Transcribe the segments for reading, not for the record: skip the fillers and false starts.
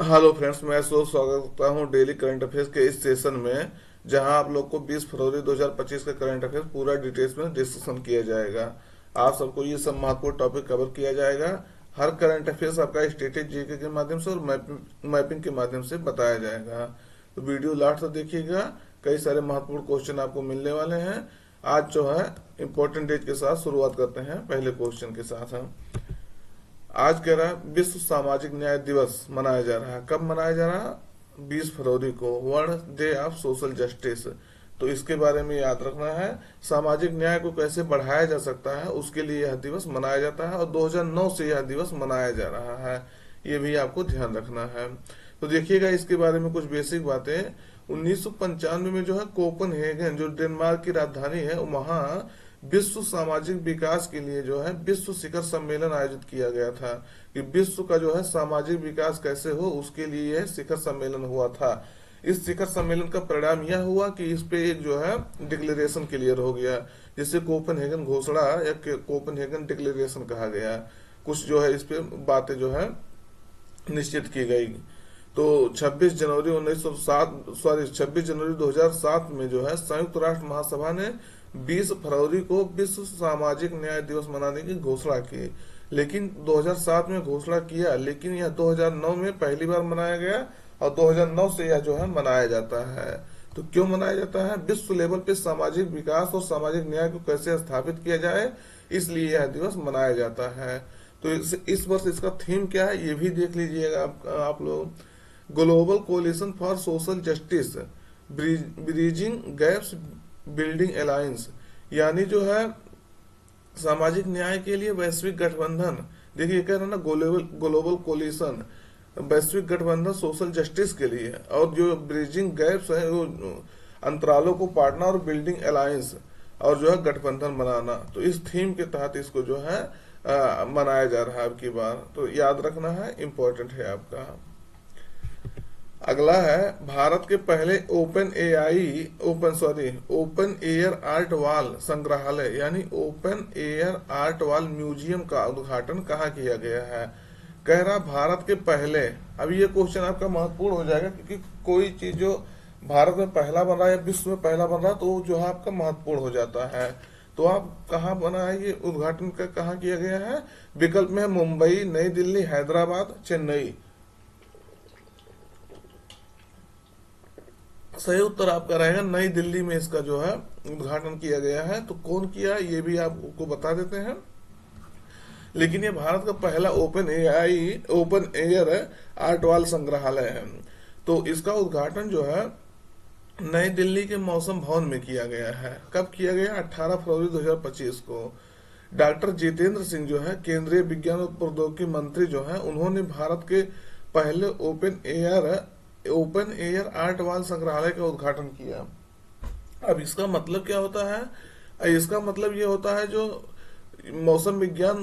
Hello friends, मैं स्वागत करता हूं डेली करंट अफेयर्स के इस सेशन में, जहां आप लोग को 20 फरवरी 2025 का करंट अफेयर्स पूरा डिटेल्स में डिस्कशन किया जाएगा। आप सबको ये सब महत्वपूर्ण टॉपिक कवर किया जाएगा। हर करंट अफेयर्स आपका स्टेटेड जीके के माध्यम से और मैपिंग के माध्यम से बताया जाएगा। तो वीडियो लास्ट तक देखिएगा, कई सारे महत्वपूर्ण क्वेश्चन आपको मिलने वाले हैं। आज जो है इम्पोर्टेंट डेट के साथ शुरुआत करते हैं। पहले क्वेश्चन के साथ हम आज कह रहा है विश्व सामाजिक न्याय दिवस मनाया जा रहा है। कब मनाया जा रहा है? 20 फरवरी को, world day of social justice. तो इसके बारे में याद रखना है। सामाजिक न्याय को कैसे बढ़ाया जा सकता है, उसके लिए यह दिवस मनाया जाता है और 2009 से यह दिवस मनाया जा रहा है। ये भी आपको ध्यान रखना है। तो देखिएगा इसके बारे में कुछ बेसिक बातें। 1995 में जो है कोपनहेगन, जो डेनमार्क की राजधानी है, वहां विश्व सामाजिक विकास के लिए जो है विश्व शिखर सम्मेलन आयोजित किया गया था कि विश्व का जो है सामाजिक विकास कैसे हो, उसके लिए यह शिखर सम्मेलन हुआ था। इस शिखर सम्मेलन का परिणाम यह हुआ कि इस पे एक जो है डिक्लेरेशन क्लियर हो गया, जिसे कोपनहेगन घोषणा या कोपनहेगन डिक्लेरेशन कहा गया। कुछ जो है इस पे बातें जो है निश्चित की गई। तो 26 जनवरी 2007 में जो है संयुक्त राष्ट्र महासभा ने 20 फरवरी को विश्व सामाजिक न्याय दिवस मनाने की घोषणा की। लेकिन 2007 में घोषणा किया, लेकिन यह 2009 में पहली बार मनाया गया और 2009 से यह जो है मनाया जाता है। तो क्यों मनाया जाता है? विश्व लेवल पे सामाजिक विकास और सामाजिक न्याय को कैसे स्थापित किया जाए, इसलिए यह दिवस मनाया जाता है। तो इस वर्ष इसका थीम क्या है, ये भी देख लीजिएगा आप लोग। Global coalition for social justice, bridging gaps, building alliance, यानी जो है सामाजिक न्याय के लिए वैश्विक गठबंधन। देखिए कह रहे हैं ना, ग्लोबल कोलिशन, वैश्विक गठबंधन सोशल जस्टिस के लिए, और जो ब्रिजिंग गैप्स है वो अंतरालों को पाटना, और बिल्डिंग अलायंस, और जो है गठबंधन बनाना। तो इस थीम के तहत इसको जो है मनाया जा रहा है अब की बार। तो याद रखना है, इम्पोर्टेंट है आपका। अगला है भारत के पहले ओपन एयर आर्ट वॉल संग्रहालय, यानी open air art wall museum का उद्घाटन कहाँ किया गया है? कह रहा भारत के पहले। अब ये क्वेश्चन आपका महत्वपूर्ण हो जाएगा, क्योंकि कोई चीज जो भारत में पहला बन रहा है या विश्व में पहला बन रहा है, तो जो है आपका महत्वपूर्ण हो जाता है। तो आप कहाँ बना है, ये उद्घाटन का कहाँ किया गया है? विकल्प में है मुंबई, नई दिल्ली, हैदराबाद, चेन्नई। सही उत्तर आपका रहेगा नई दिल्ली में इसका जो है उद्घाटन किया गया है। तो कौन किया, ये भी आपको बता देते हैं। लेकिन ये भारत का पहला ओपन एयर आर्ट वॉल संग्रहालय है। तो इसका उद्घाटन जो है नई दिल्ली के मौसम भवन में किया गया है। कब किया गया? 18 फरवरी 2025 को। डॉक्टर जितेंद्र सिंह जो है केंद्रीय विज्ञान और प्रौद्योगिकी मंत्री जो है, उन्होंने भारत के पहले ओपन एयर आर्ट वॉल संग्रहालय का उद्घाटन किया। अब इसका मतलब क्या होता है? इसका मतलब ये होता है जो मौसम विज्ञान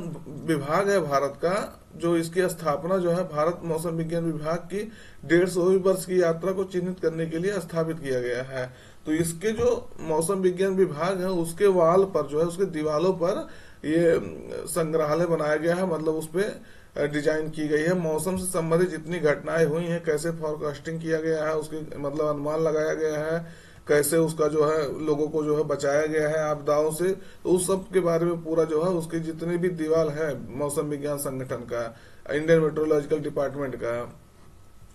विभाग है भारत का, जो इसकी स्थापना जो है भारत मौसम विज्ञान विभाग की 150वीं वर्ष की यात्रा को चिन्हित करने के लिए स्थापित किया गया है। तो इसके जो मौसम विज्ञान विभाग है, उसके वाल पर जो है, उसके दीवालों पर ये संग्रहालय बनाया गया है। मतलब उस पर डिजाइन की गई है। मौसम से संबंधित जितनी घटनाएं हुई हैं, कैसे फोरकास्टिंग किया गया है, उसकी मतलब अनुमान लगाया गया है, कैसे उसका जो है लोगों को जो है बचाया गया है आपदाओं से, तो उस सब के बारे में पूरा जो है उसकी जितनी भी दीवार है मौसम विज्ञान संगठन का, इंडियन मेट्रोलॉजिकल डिपार्टमेंट का,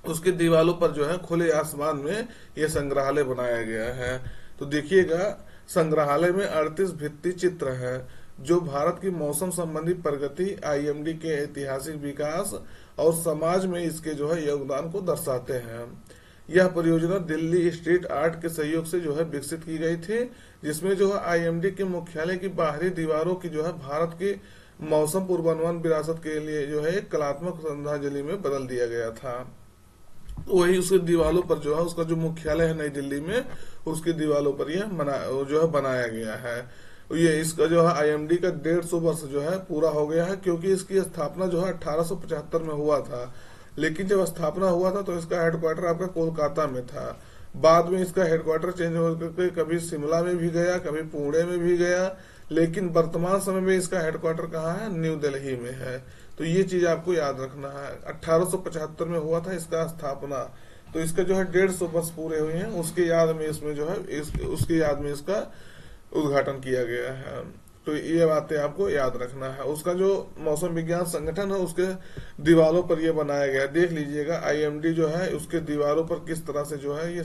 उसकी दीवारों पर जो है खुले आसमान में यह संग्रहालय बनाया गया है। तो देखिएगा, संग्रहालय में 38 भित्ति चित्र है जो भारत की मौसम संबंधी प्रगति, आईएमडी के ऐतिहासिक विकास और समाज में इसके जो है योगदान को दर्शाते हैं। यह परियोजना दिल्ली स्ट्रीट आर्ट के सहयोग से जो है विकसित की गई थी, जिसमें जो है आईएमडी के मुख्यालय की बाहरी दीवारों की जो है भारत की मौसम पूर्वानुमान विरासत के लिए जो है एक कलात्मक श्रद्धांजलि में बदल दिया गया था। तो वही उसके दीवारों पर जो है, उसका जो मुख्यालय है नई दिल्ली में, उसकी दीवारों पर यह जो है बनाया गया है। ये इसका जो है आईएमडी का 150 वर्ष जो है पूरा हो गया है, क्योंकि इसकी स्थापना जो है 1875 में हुआ था। लेकिन जब स्थापना हुआ था तो इसका हेडक्वार्टर आपका कोलकाता में था। बाद में इसका हेडक्वार्टर चेंज होकर कभी शिमला में भी गया, कभी पुणे में भी गया, लेकिन वर्तमान समय में इसका हेडक्वार्टर कहाँ है, न्यू दिल्ली में है। तो ये चीज आपको याद रखना है। 1875 में हुआ था इसका स्थापना। तो इसका जो है 150 वर्ष पूरे हुए हैं, उसके याद में इसमें जो है उसकी याद में इसका उद्घाटन किया गया है। तो ये बातें आपको याद रखना है। उसका जो मौसम विज्ञान संगठन है उसके दीवारों पर ये बनाया गया है, देख लीजिएगा। आईएमडी जो है उसके दीवारों पर किस तरह से जो है ये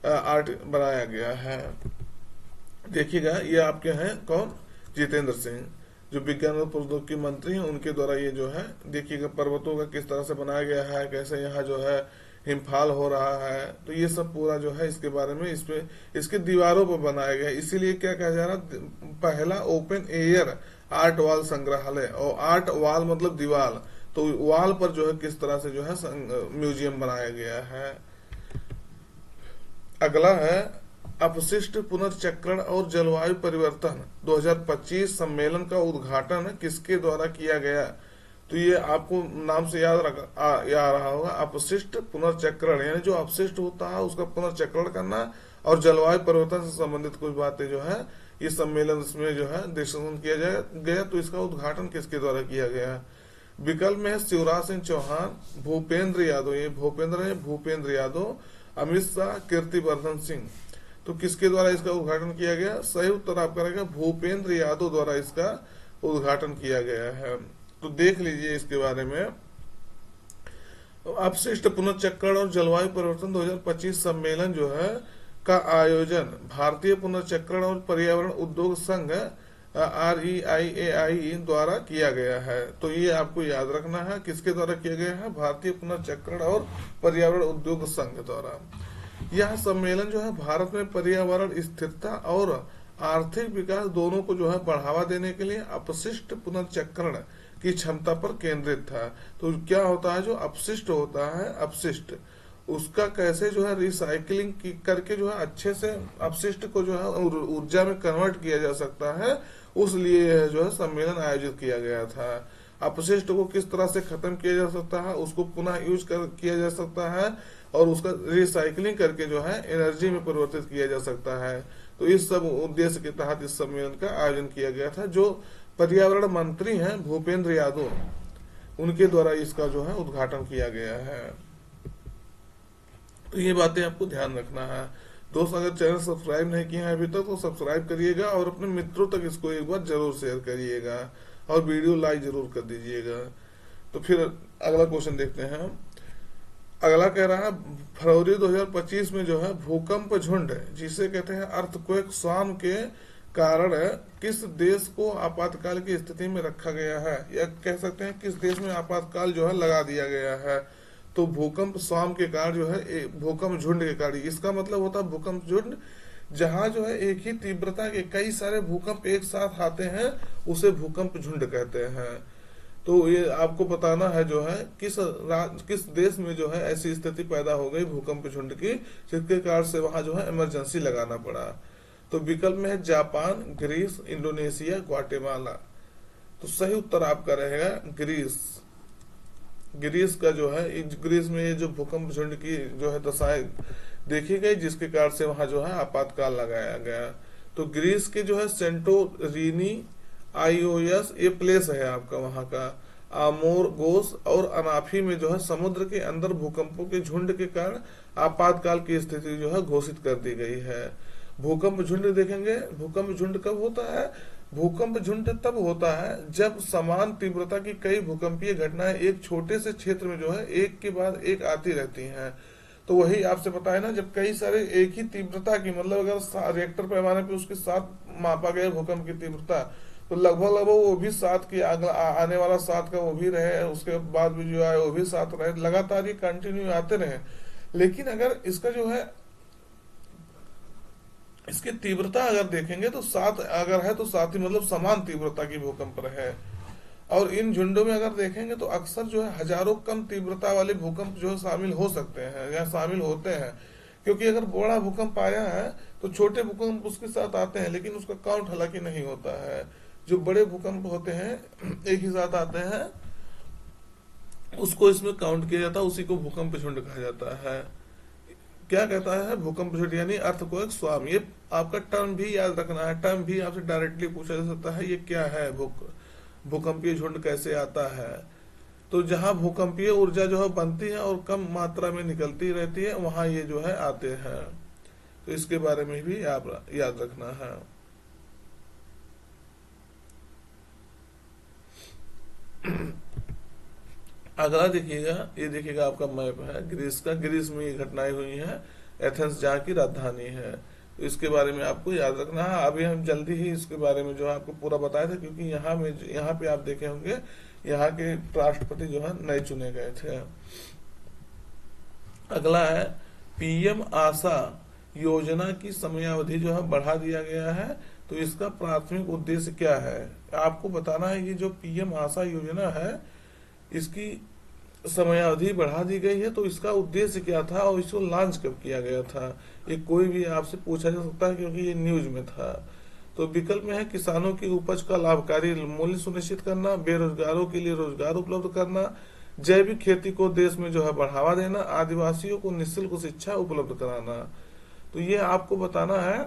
आर्ट बनाया गया है, देखिएगा। ये आपके हैं कौन, जितेंद्र सिंह, जो विज्ञान और प्रौद्योगिकी मंत्री हैं, उनके द्वारा ये जो है देखिएगा पर्वतों का किस तरह से बनाया गया है, कैसे यहाँ जो है हिमफाल हो रहा है। तो ये सब पूरा जो है इसके बारे में इसमें इसके दीवारों पर बनाया गया है। इसीलिए क्या कहा जा रहा, पहला ओपन एयर आर्ट वॉल संग्रहालय। और आर्ट वॉल मतलब दीवार, तो वॉल पर जो है किस तरह से जो है म्यूजियम बनाया गया है। अगला है अपशिष्ट पुनर्चक्रण और जलवायु परिवर्तन 2025 सम्मेलन का उद्घाटन किसके द्वारा किया गया। तो ये आपको नाम से याद रहा होगा, अपशिष्ट पुनर्चक्रण, यानी जो अपशिष्ट होता है उसका पुनर्चक्रण करना और जलवायु परिवर्तन से संबंधित कुछ बातें जो है इस सम्मेलन में जो है डिस्कशन किया गया। तो इसका उद्घाटन किसके द्वारा किया गया। विकल्प में है शिवराज सिंह चौहान, भूपेंद्र यादव, ये भूपेंद्र है, भूपेंद्र यादव, अमित शाह, कीर्तिवर्धन सिंह। तो किसके द्वारा इसका उद्घाटन किया गया, सही उत्तर आपका रहेगा भूपेंद्र यादव द्वारा इसका उद्घाटन किया गया है। तो देख लीजिए इसके बारे में। अपशिष्ट पुनर्चक्रण और जलवायु परिवर्तन 2025 सम्मेलन जो है का आयोजन भारतीय पुनर्चक्रण और पर्यावरण उद्योग संघ REIAI द्वारा किया गया है। तो ये आपको याद रखना है, किसके द्वारा किया गया है, भारतीय पुनर्चक्रण और पर्यावरण उद्योग संघ द्वारा। यह सम्मेलन जो है भारत में पर्यावरण स्थिरता और आर्थिक विकास दोनों को जो है बढ़ावा देने के लिए अपशिष्ट पुनर्चक्रण की क्षमता पर केंद्रित था। तो क्या होता है, जो अपशिष्ट होता है, अपशिष्ट उसका कैसे जो है रिसाइकलिंग करके जो है अच्छे से अपशिष्ट को जो है ऊर्जा में कन्वर्ट किया जा सकता है, उस लिए जो है सम्मेलन आयोजित किया गया था। अपशिष्ट को किस तरह से खत्म किया जा सकता है, उसको पुनः यूज किया जा सकता है और उसका रिसाइकलिंग करके जो है एनर्जी में परिवर्तित किया जा सकता है। तो इस सब उद्देश्य के तहत इस सम्मेलन का आयोजन किया गया था। जो पर्यावरण मंत्री हैं भूपेंद्र यादव, उनके द्वारा इसका जो है उद्घाटन किया गया है। तो ये बातें आपको ध्यान रखना है। दोस्त अगर चैनल सब्सक्राइब नहीं किए हैं अभी तक तो सब्सक्राइब करिएगा और अपने मित्रों तक इसको एक बार जरूर शेयर करिएगा और वीडियो लाइक जरूर कर दीजिएगा। तो फिर अगला क्वेश्चन देखते हैं। अगला कह रहा है फरवरी 2025 में जो है भूकंप झुंड, जिसे कहते हैं अर्थक्वेक स्वार्म के कारण किस देश को आपातकाल की स्थिति में रखा गया है, या कह सकते हैं किस देश में आपातकाल जो है लगा दिया गया है। तो भूकंप स्वार्म के कारण जो है भूकंप झुंड के कारण, इसका मतलब होता है भूकंप झुंड जहां जो है एक ही तीव्रता के कई सारे भूकंप एक साथ आते हैं, उसे भूकंप झुंड कहते हैं। तो ये आपको बताना है जो है किस देश में जो है ऐसी स्थिति पैदा हो गई भूकंप झुंड की, जिसके कारण से वहां जो है इमरजेंसी लगाना पड़ा। तो विकल्प में है जापान, ग्रीस, इंडोनेशिया, ग्वाटेमाला। तो सही उत्तर आपका रहेगा ग्रीस। ग्रीस का जो है ग्रीस में ये जो भूकंप झुंड की जो है दशाएं देखी गई, जिसके कारण से वहां जो है आपातकाल लगाया गया। तो ग्रीस के जो है सेंटोरिनी आईओएस ये प्लेस है आपका वहां का। आमोरगोस और अनाफी में जो है समुद्र के अंदर भूकंपों के झुंड के कारण आपातकाल की स्थिति जो है घोषित कर दी गई है। भूकंप झुंड देखेंगे, भूकंप झुंड कब होता है, भूकंप झुंड तब होता है जब समान तीव्रता की कई भूकंपीय घटनाएं एक छोटे से क्षेत्र में जो है एक के बाद एक आती रहती हैं। तो वही आपसे पता है ना, जब कई सारे एक ही तीव्रता की, मतलब अगर रिएक्टर पैमाने पे उसके साथ मापा गया भूकंप की तीव्रता, तो लगभग वो भी 7 की आने वाला 7 का वो भी रहे, उसके बाद भी जो है वो भी 7 रहे, लगातार ये कंटिन्यू आते रहे। लेकिन अगर इसका जो है इसकी तीव्रता अगर देखेंगे तो 7 अगर है तो 7 ही मतलब समान तीव्रता की भूकंप रहे। और इन झुंडों में अगर देखेंगे तो अक्सर जो है हजारों कम तीव्रता वाले भूकंप जो है शामिल हो सकते हैं या शामिल होते हैं, क्योंकि अगर बड़ा भूकंप आया है तो छोटे भूकंप उसके साथ आते हैं, लेकिन उसका काउंट हालांकि नहीं होता है। जो बड़े भूकंप होते हैं एक ही साथ आते हैं, उसको इसमें काउंट किया जाता है, उसी को भूकंप झुंड कहा जाता है। क्या कहता है, भूकंप क्षेत्र यानी अर्थक्वेक स्वाम। ये आपका टर्म भी याद रखना है, टर्म भी आपसे डायरेक्टली पूछा जा सकता है, ये क्या है, भूकंपीय झुंड कैसे आता है। तो जहां भूकंपीय ऊर्जा जो है बनती है और कम मात्रा में निकलती रहती है, वहां ये जो है आते हैं। तो इसके बारे में भी आप याद रखना है। अगला देखिएगा, ये देखिएगा आपका मैप है ग्रीस का। ग्रीस में ये घटनाएं हुई हैं, एथेंस जहाँ की राजधानी है। तो इसके बारे में आपको याद रखना है। अभी हम जल्दी ही इसके बारे में जो है आपको पूरा बताया था, क्योंकि यहाँ पे आप देखे होंगे यहाँ के राष्ट्रपति जो है नए चुने गए थे। अगला है पीएम आशा योजना की समयावधि जो है बढ़ा दिया गया है। तो इसका प्राथमिक उद्देश्य क्या है, आपको बताना है। ये जो पीएम आशा योजना है, इसकी समयावधि बढ़ा दी गई है, तो इसका उद्देश्य क्या था और इसको लॉन्च कब किया गया था, ये कोई भी आपसे पूछा जा सकता है, क्योंकि ये न्यूज में था। तो विकल्प में है किसानों की उपज का लाभकारी मूल्य सुनिश्चित करना, बेरोजगारों के लिए रोजगार उपलब्ध करना, जैविक खेती को देश में जो है बढ़ावा देना, आदिवासियों को निःशुल्क शिक्षा उपलब्ध कराना। तो ये आपको बताना है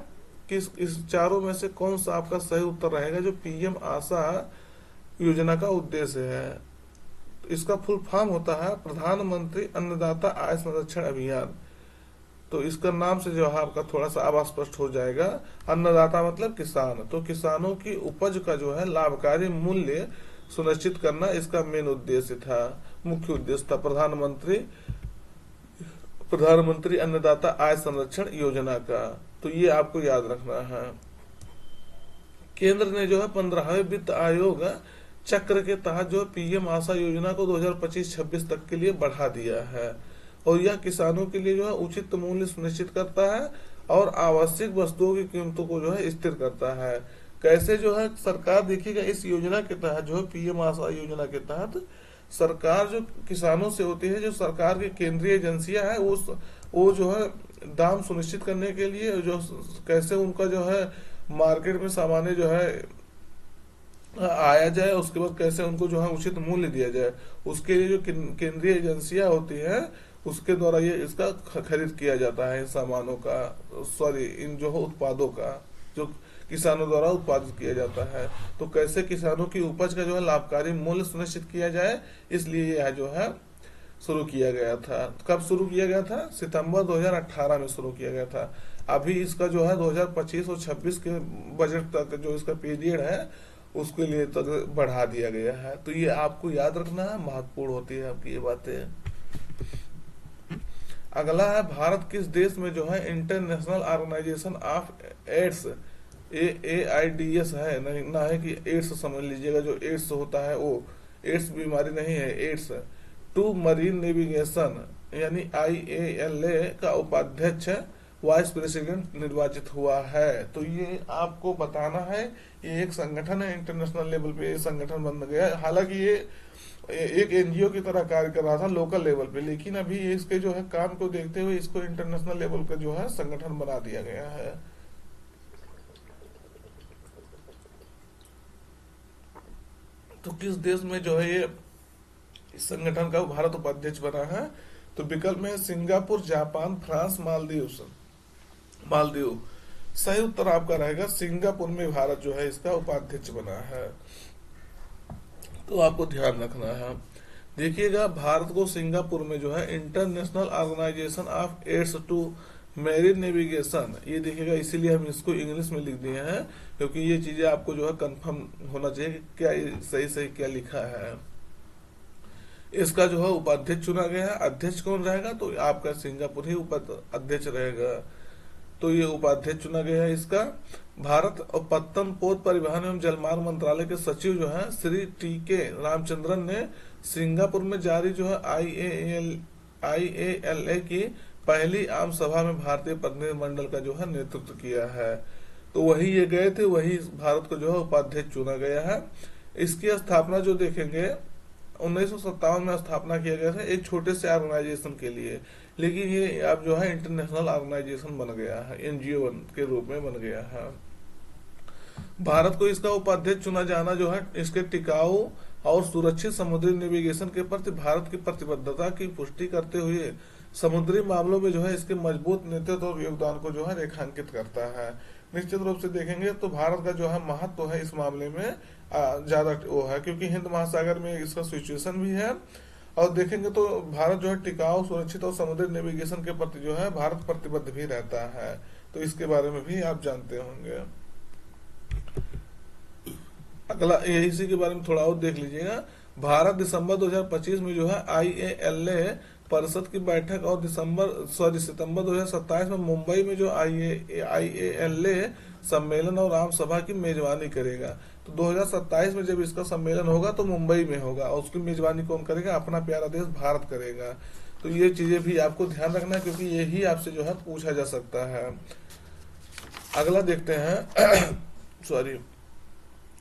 कि इस चारों में से कौन सा आपका सही उत्तर रहेगा जो पीएम आशा योजना का उद्देश्य है। तो इसका फुल फॉर्म होता है प्रधानमंत्री अन्नदाता आय संरक्षण अभियान। तो इसका नाम से जो है आपका थोड़ा सा अब स्पष्ट हो जाएगा। अन्नदाता मतलब किसान, तो किसानों की उपज का जो है लाभकारी मूल्य सुनिश्चित करना इसका मेन उद्देश्य था, मुख्य उद्देश्य था प्रधानमंत्री अन्नदाता आय संरक्षण योजना का। तो ये आपको याद रखना है। केंद्र ने जो है 15वें वित्त आयोग चक्र के तहत जो पीएम आशा योजना को 2025-26 तक के लिए बढ़ा दिया है, और यह किसानों के लिए जो है उचित मूल्य सुनिश्चित करता है और आवश्यक वस्तुओं की कीमतों को जो है स्थिर करता है। कैसे जो है सरकार, देखिएगा इस योजना के तहत जो है पीएम आशा योजना के तहत सरकार जो किसानों से होती है, जो सरकार की केंद्रीय एजेंसियां है, वो जो है दाम सुनिश्चित करने के लिए जो कैसे उनका जो है मार्केट में सामान्य जो है आया जाए, उसके बाद कैसे उनको जो है उचित मूल्य दिया जाए, उसके लिए जो केंद्रीय एजेंसियां होती हैं उसके द्वारा ये इसका खरीद किया जाता है, इन सामानों का, सॉरी इन जो है उत्पादों का जो किसानों द्वारा उत्पादित किया जाता है। तो कैसे किसानों की उपज का जो है लाभकारी मूल्य सुनिश्चित किया जाए, इसलिए यह जो है शुरू किया गया था। कब शुरू किया गया था, सितंबर 2018 में शुरू किया गया था। अभी इसका जो है 2025 और 26 के बजट तक जो इसका पीरियड है उसके लिए तक बढ़ा दिया गया है। तो ये आपको याद रखना है, महत्वपूर्ण होती है आपकी ये बातें। अगला है भारत किस देश में जो है international organisation of AIDS, AIDS है, नहीं ना है कि एड्स समझ लीजिएगा, जो एड्स होता है वो एड्स बीमारी नहीं है, एड्स टू मरीन नेविगेशन यानी IALA का उपाध्यक्ष वाइस प्रेसिडेंट निर्वाचित हुआ है। तो ये आपको बताना है, ये एक संगठन है, इंटरनेशनल लेवल पे ये संगठन बन गया है। हालांकि ये एक NGO की तरह कार्य कर रहा था लोकल लेवल पे, लेकिन अभी इसके जो है काम को देखते हुए इसको इंटरनेशनल लेवल का जो है संगठन बना दिया गया है। तो किस देश में जो है ये इस संगठन का भारत उपाध्यक्ष बना है, तो विकल्प में सिंगापुर, जापान, फ्रांस, मालदीव। सही उत्तर आपका रहेगा सिंगापुर में भारत जो है इसका उपाध्यक्ष बना है। तो आपको ध्यान रखना है। देखिएगा भारत को सिंगापुर में जो है international organisation of AIDS to marine navigation, ये देखिएगा इसीलिए हम इसको इंग्लिश में लिख दिए हैं, क्योंकि ये चीजें आपको जो है कंफर्म होना चाहिए कि क्या सही क्या लिखा है। इसका जो है उपाध्यक्ष चुना गया है। अध्यक्ष कौन रहेगा, तो आपका सिंगापुर ही उपाध्यक्ष रहेगा। तो ये उपाध्यक्ष चुना गया है इसका। भारत और पत्तन पोत परिवहन एवं जलमार्ग मंत्रालय के सचिव जो है श्री TK रामचंद्रन ने सिंगापुर में जारी जो है IALA की पहली आम सभा में भारतीय प्रतिनिधि मंडल का जो है नेतृत्व किया है। तो वही ये गए थे, वही भारत को जो है उपाध्यक्ष चुना गया है। इसकी स्थापना जो देखेंगे 1957 में स्थापना किया गया था एक छोटे से ऑर्गेनाइजेशन के लिए, लेकिन ये अब जो है इंटरनेशनल ऑर्गेनाइजेशन बन गया है, NGO के रूप में बन गया है। भारत को इसका उपाध्यक्ष चुना जाना जो है इसके टिकाऊ और सुरक्षित समुद्री नेविगेशन के प्रति भारत की प्रतिबद्धता की पुष्टि करते हुए समुद्री मामलों में जो है इसके मजबूत नेतृत्व और योगदान को जो है रेखांकित करता है। निश्चित रूप से देखेंगे तो भारत का जो है महत्व है इस मामले में ज्यादा वो है, क्योंकि हिंद महासागर में इसका सिचुएशन भी है। और देखेंगे तो भारत जो है टिकाऊ, सुरक्षित और समुद्री नेविगेशन के प्रति जो है भारत प्रतिबद्ध भी रहता है। तो इसके बारे में भी आप जानते होंगे। अगला इसी के बारे में थोड़ा और देख लीजिएगा। भारत दिसंबर 2025 में जो है IALA परिषद की बैठक और सितंबर 2027 में मुंबई में जो IALA सम्मेलन और आम सभा की मेजबानी करेगा। तो 2027 में जब इसका सम्मेलन होगा तो मुंबई में होगा, और उसकी मेजबानी कौन करेगा? अपना प्यारा देश भारत करेगा। तो ये चीजें भी आपको ध्यान रखना है, क्योंकि यही आपसे जो है पूछा जा सकता है। अगला देखते हैं सॉरी,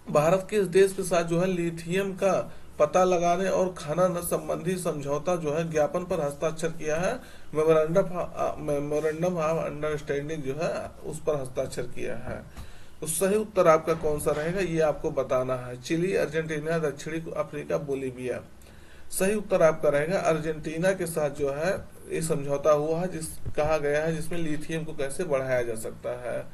भारत किस देश के साथ जो है लिथियम का पता लगाने और खनन संबंधी समझौता जो है ज्ञापन पर हस्ताक्षर किया है? मेमोरेंडम ऑफ अंडरस्टैंडिंग जो है उस पर हस्ताक्षर किया है। तो सही उत्तर आपका कौन सा रहेगा ये आपको बताना है। चिली, अर्जेंटीना, दक्षिणी अफ्रीका, बोलीविया। सही उत्तर आपका रहेगा अर्जेंटीना के साथ जो है ये समझौता हुआ है, कहा गया है जिसमें लिथियम को कैसे बढ़ाया जा सकता है।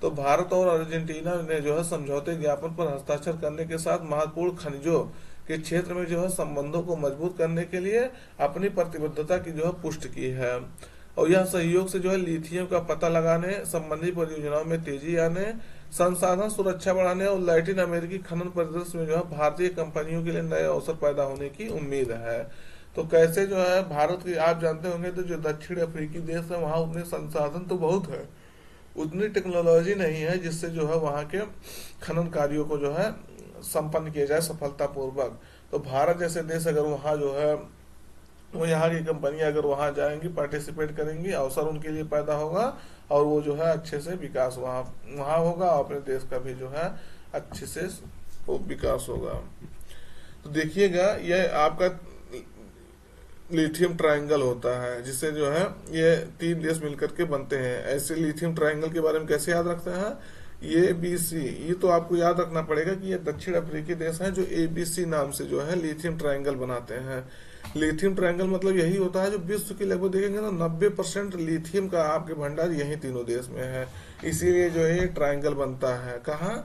तो भारत और अर्जेंटीना ने जो है समझौते ज्ञापन पर हस्ताक्षर करने के साथ महत्वपूर्ण खनिजों के क्षेत्र में जो है संबंधों को मजबूत करने के लिए अपनी प्रतिबद्धता की जो है पुष्टि की है। और यह सहयोग से जो है लिथियम का पता लगाने संबंधी परियोजनाओं में तेजी आने, संसाधन सुरक्षा बढ़ाने और लैटिन अमेरिकी खनन परिदृश्य में जो है भारतीय कंपनियों के लिए नए अवसर पैदा होने की उम्मीद है। तो कैसे जो है भारत की आप जानते होंगे, तो जो दक्षिण अफ्रीकी देश है वहाँ उतने संसाधन तो बहुत है, उतनी टेक्नोलॉजी नहीं है जिससे जो है वहाँ के खनन कार्यों को जो है संपन्न किया जाए सफलतापूर्वक। तो भारत जैसे देश अगर वहाँ जो है वो यहाँ की कंपनियां अगर वहाँ जाएंगी, पार्टिसिपेट करेंगी, अवसर उनके लिए पैदा होगा और वो जो है अच्छे से विकास वहाँ वहाँ होगा, और अपने देश का भी जो है अच्छे से विकास होगा। तो देखिएगा ये आपका लिथियम ट्रायंगल होता है, जिससे जो है ये 3 देश मिलकर के बनते हैं। ऐसे लिथियम ट्रायंगल के बारे में कैसे याद रखते हैं? ABC, ये तो आपको याद रखना पड़ेगा कि ये दक्षिण अफ्रीकी देश हैं जो ABC नाम से जो है लिथियम ट्रायंगल बनाते हैं। लिथियम ट्रायंगल मतलब यही होता है जो विश्व की लगभग देखेंगे तो 90% लिथियम का आपके भंडार यही तीनों देश में है, इसीलिए जो है ये ट्रायंगल बनता है। कहाँ?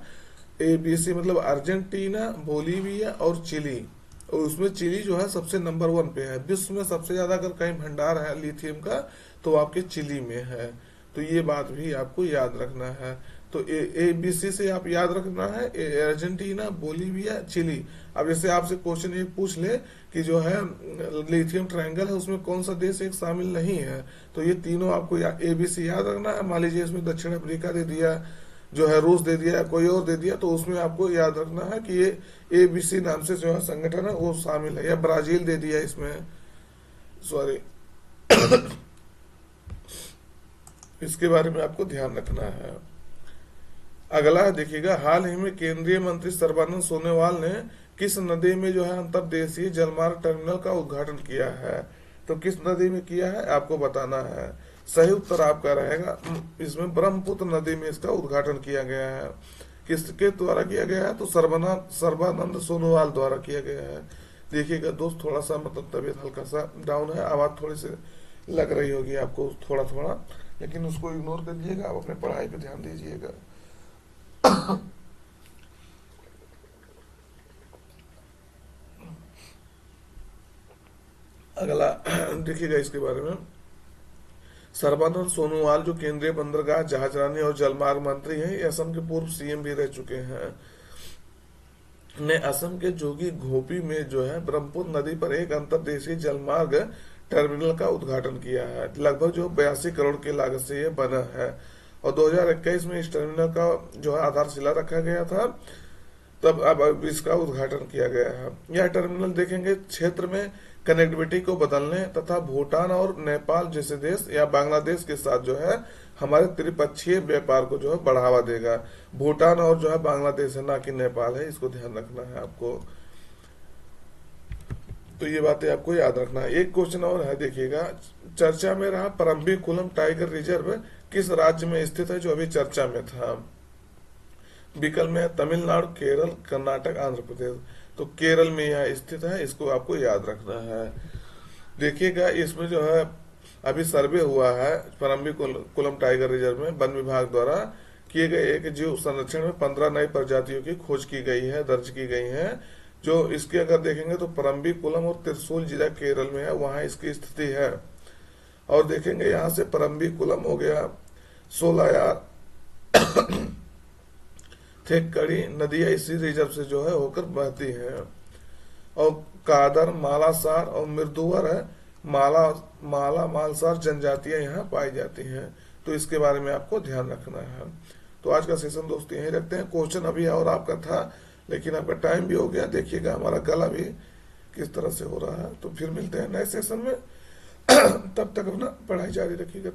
ABC मतलब अर्जेंटीना, बोलीविया और चिली। और उसमें चिली जो है सबसे नंबर 1 पे है। विश्व में सबसे ज्यादा अगर कहीं भंडार है लिथियम का तो आपके चिली में है। तो ये बात भी आपको याद रखना है। तो ABC से आप याद रखना है अर्जेंटीना, बोलीविया, चिली। अब जैसे आपसे क्वेश्चन ये पूछ ले कि जो है लिथियम ट्रायंगल है उसमें कौन सा देश एक शामिल नहीं है, तो ये तीनों आपको ABC याद रखना है। मान लीजिए इसमें दक्षिण अफ्रीका दे दिया, जो है रूस दे दिया, कोई और दे दिया, तो उसमें आपको याद रखना है कि ये ABC नाम से जो है संगठन है वो शामिल है। या ब्राजील दे दिया इसमें, सॉरी इसके बारे में आपको ध्यान रखना है। अगला देखिएगा, हाल ही में केंद्रीय मंत्री सर्बानंद सोनोवाल ने किस नदी में जो है अंतर्देशीय जलमार्ग टर्मिनल का उद्घाटन किया है? तो किस नदी में किया है आपको बताना है। सही उत्तर आपका रहेगा इसमें ब्रह्मपुत्र नदी में इसका उद्घाटन किया गया है। किसके द्वारा किया गया है? तो सर्बानंद सोनोवाल द्वारा किया गया है। देखिएगा दोस्त, थोड़ा सा मतलब तबीयत हल्का सा डाउन है, आवाज थोड़ी सी लग रही होगी आपको थोड़ा थोड़ा, लेकिन उसको इग्नोर कर दीजिएगा, आप अपने पढ़ाई पे ध्यान दीजिएगा। अगला देखिएगा इसके बारे में, सर्बानंद सोनोवाल जो केंद्रीय बंदरगाह, जहाजरानी और जलमार्ग मंत्री हैं, असम के पूर्व CM भी रह चुके हैं, ने असम के जोगी घोपी में जो है ब्रह्मपुत्र नदी पर एक अंतर्देशीय जलमार्ग टर्मिनल का उद्घाटन किया है। लगभग जो 82 करोड़ की लागत से यह बना है, और 2021 में इस टर्मिनल का जो है आधारशिला रखा गया था, तब अब इसका उद्घाटन किया गया है। यह टर्मिनल देखेंगे क्षेत्र में कनेक्टिविटी को बदलने तथा भूटान और नेपाल जैसे देश या बांग्लादेश के साथ जो है हमारे त्रिपक्षीय व्यापार को जो है बढ़ावा देगा। भूटान और जो है बांग्लादेश है, ना कि नेपाल है, इसको ध्यान रखना है आपको। तो ये बातें आपको याद रखना है। एक क्वेश्चन और है, देखिएगा, चर्चा में रहा परम्बिकुलम टाइगर रिजर्व किस राज्य में स्थित है, जो अभी चर्चा में था? विकल्प में तमिलनाडु, केरल, कर्नाटक, आंध्र प्रदेश। तो केरल में यह स्थित है, इसको आपको याद रखना है। देखिएगा इसमें जो है अभी सर्वे हुआ है परम्बी कुलम टाइगर रिजर्व में वन विभाग द्वारा किए गए एक जीव संरक्षण में 15 नई प्रजातियों की खोज की गई है, दर्ज की गई है। जो इसके अगर देखेंगे तो परम्बी कुलम और त्रिशूल जिला केरल में है, वहां इसकी स्थिति है। और देखेंगे यहाँ से परम्बी कुलम हो गया, सोलायार, थेक्कड़ी नदियां इसी रिजर्व से जो है होकर बहती हैं। और कादर, मालासार और मृदुवर है, माला मालसार जनजातियां यहाँ पाई जाती हैं। तो इसके बारे में आपको ध्यान रखना है। तो आज का सेशन दोस्तों यही रखते हैं। क्वेश्चन अभी और आपका था, लेकिन आपका टाइम भी हो गया। देखिएगा हमारा गला भी किस तरह से हो रहा है। तो फिर मिलते हैं नए सेशन में। तब तक अपना पढ़ाई जारी रखिएगा।